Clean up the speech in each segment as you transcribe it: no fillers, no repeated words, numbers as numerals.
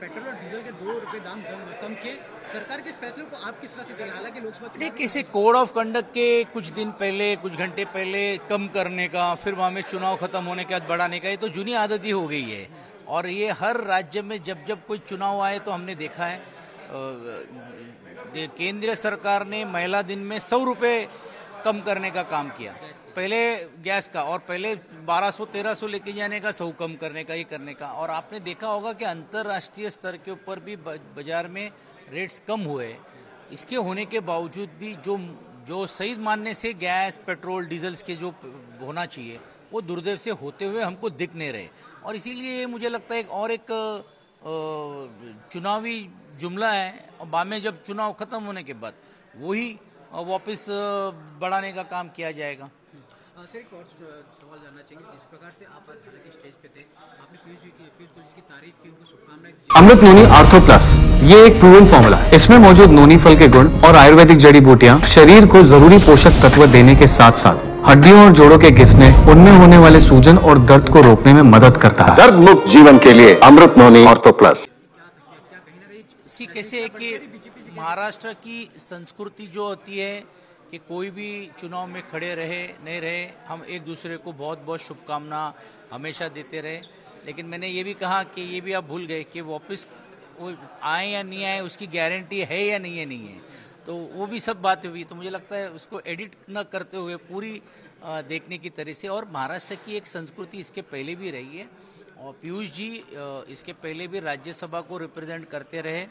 Petrol और diesel के 2 रुपए दाम कम किए, सरकार के इस फैसले को आप किस तरह से देखें? हालांकि लोकसभा नहीं, किसी कोड ऑफ कंडक्ट के कुछ दिन पहले, कुछ घंटे पहले कम करने का, फिर वहां में चुनाव खत्म होने के बाद बढ़ाने का, ये तो जूनी आदत ही हो गई है। और ये हर राज्य में जब जब कोई चुनाव आए तो हमने देखा है केंद्रीय सरकार ने महिला दिन में 100 रुपए कम करने का काम किया, पहले गैस का, और पहले 1200-1300 लेके जाने का, 100 कम करने का, ये करने का। और आपने देखा होगा कि अंतर्राष्ट्रीय स्तर के ऊपर भी बाजार में रेट्स कम हुए। इसके होने के बावजूद भी जो सही मानने से गैस, पेट्रोल, डीजल के जो होना चाहिए वो दुर्दैव से होते हुए हमको दिख नहीं रहे। और इसीलिए मुझे लगता है एक चुनावी जुमला है, और बाद में जब चुनाव खत्म होने के बाद वही वापस बढ़ाने का काम किया जाएगा। सर, एक और सवाल जानना चाहिए, जिस प्रकार से आप हालांकि स्टेज पे थे, आपने पीयूष गोयल जी की तारीफ की, उनको शुभकामनाएं दी। अमृत नोनी आर्थो प्लस, ये एक प्रूवन फॉर्मूला है। इसमें मौजूद नोनी फल के गुण और आयुर्वेदिक जड़ी बूटियां शरीर को जरूरी पोषक तत्व देने के साथ साथ हड्डियों और जोड़ों के घिसने, उनमें होने वाले सूजन और दर्द को रोकने में मदद करता है। दर्द मुक्त जीवन के लिए अमृत नोनी आर्थो प्लस। कैसे है कि महाराष्ट्र की संस्कृति जो होती है कि कोई भी चुनाव में खड़े रहे नहीं रहे, हम एक दूसरे को बहुत बहुत शुभकामना हमेशा देते रहे। लेकिन मैंने ये भी कहा कि ये भी आप भूल गए कि वापस वो आए या नहीं आए उसकी गारंटी है या नहीं है, तो वो भी सब बातें हुई। तो मुझे लगता है उसको एडिट न करते हुए पूरी देखने की तरह से। और महाराष्ट्र की एक संस्कृति इसके पहले भी रही है, और पीयूष जी इसके पहले भी राज्यसभा को रिप्रेजेंट करते रहे।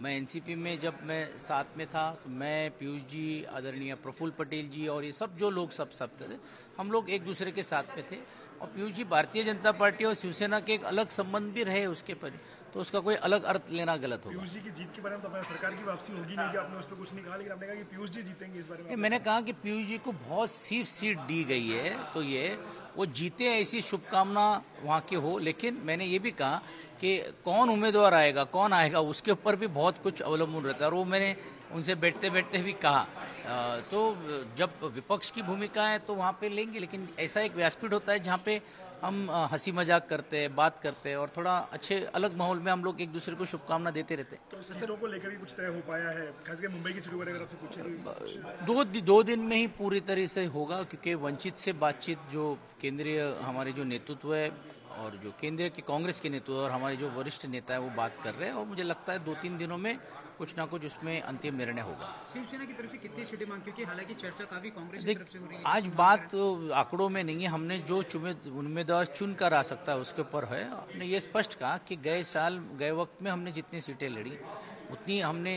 मैं एनसीपी में जब मैं साथ में था तो मैं, पीयूष जी, आदरणीय प्रफुल्ल पटेल जी और ये सब जो लोग सब थे, हम लोग एक दूसरे के साथ में थे। और पीयूष जी भारतीय जनता पार्टी और शिवसेना के एक अलग संबंध भी रहे उसके पर, तो उसका कोई अलग अर्थ लेना गलत होगा। पीयूष जी की जीत के बारे में तो सरकार की वापसी होगी नहीं, कि आपने उस पर कुछ नहीं कहा, लेकिन आपने कहा कि पीयूष जी जीतेंगे, इस बारे में? मैंने कहा कि पीयूष जी को बहुत सिर्फ सीट दी गई है, तो ये वो जीते ऐसी शुभकामना वहाँ की हो। लेकिन मैंने ये भी कहा कि कौन उम्मीदवार आएगा, कौन आएगा, उसके ऊपर भी बहुत कुछ अवलंबन रहता है। और वो मैंने उनसे बैठते बैठते भी कहा। तो जब विपक्ष की भूमिका है तो वहाँ पे लेंगे, लेकिन ऐसा एक व्यासपीठ होता है जहाँ पे हम हंसी मजाक करते हैं, बात करते हैं, और थोड़ा अच्छे अलग माहौल में हम लोग एक दूसरे को शुभकामना देते रहते हैं। तो सीटों को लेकर भी कुछ तय हो पाया है, खासकर मुंबई की सीटों वगैरह से कुछ? दो दिन में ही पूरी तरह से होगा, क्योंकि वंचित से बातचीत जो केंद्रीय हमारे जो नेतृत्व है और जो केंद्रीय के कांग्रेस के नेतृत्व और हमारे जो वरिष्ठ नेता है वो बात कर रहे हैं, और मुझे लगता है 2-3 दिनों में कुछ ना कुछ उसमें अंतिम निर्णय होगा। शिवसेना की तरफ से कितनी सीटें मांग, क्योंकि हालांकि चर्चा काफी कांग्रेस की तरफ से हो रही है। आज बात आंकड़ों में नहीं है, हमने जो उम्मीदवार चुन कर आ सकता है उसके ऊपर है। हमने ये स्पष्ट कहा कि गए वक्त में हमने जितनी सीटें लड़ी उतनी हमने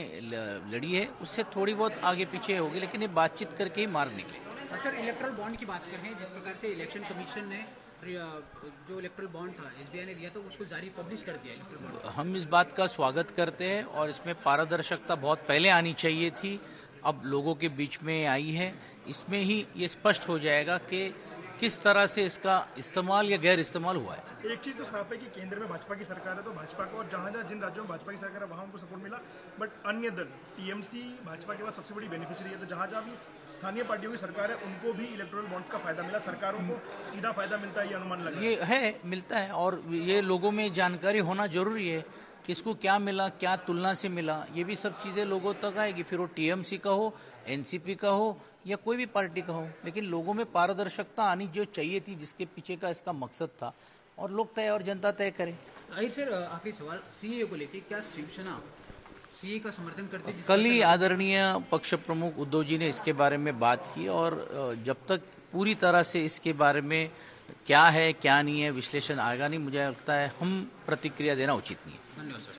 लड़ी है, उससे थोड़ी बहुत आगे पीछे होगी, लेकिन ये बातचीत करके ही मार्ग निकले। सर, इलेक्ट्रल बॉन्ड की बात करें, जिस प्रकार से इलेक्शन कमीशन ने जो इलेक्ट्रल बॉन्ड था एसबीआई ने दिया, तो उसको जारी पब्लिश कर दिया इलेक्ट्रल बॉन्ड। हम इस बात का स्वागत करते हैं, और इसमें पारदर्शिता बहुत पहले आनी चाहिए थी, अब लोगों के बीच में आई है। इसमें ही ये स्पष्ट हो जाएगा कि किस तरह से इसका इस्तेमाल या गैर इस्तेमाल हुआ है। एक चीज तो साफ है कि केंद्र में भाजपा की सरकार है, तो भाजपा को, और जहां जिन राज्यों में भाजपा की सरकार है वहां उनको सपोर्ट मिला, बट अन्य दल टीएमसी भाजपा के बाद सबसे बड़ी बेनिफिशियरी है। तो जहां भी स्थानीय पार्टियों की सरकार है उनको भी इलेक्टोरल बॉन्ड्स का फायदा मिला, सरकारों को सीधा फायदा मिलता है, ये अनुमान लगा? ये है, मिलता है, और ये लोगों में जानकारी होना जरूरी है, किसको क्या मिला, क्या तुलना से मिला, ये भी सब चीजें लोगों तक आएगी। फिर वो टीएमसी का हो, एनसीपी का हो, या कोई भी पार्टी का हो, लेकिन लोगों में पारदर्शिता आनी जो चाहिए थी, जिसके पीछे का इसका मकसद था, और लोग तय और जनता तय करे। सर, आखिरी सवाल, सीए को लेकर क्या शिवसेना सीए का समर्थन करती है? कल ही आदरणीय पक्ष प्रमुख उद्धव जी ने इसके बारे में बात की, और जब तक पूरी तरह से इसके बारे में क्या है क्या नहीं है विश्लेषण आएगा नहीं, मुझे लगता है हम प्रतिक्रिया देना उचित नहीं है। धन्यवाद सर।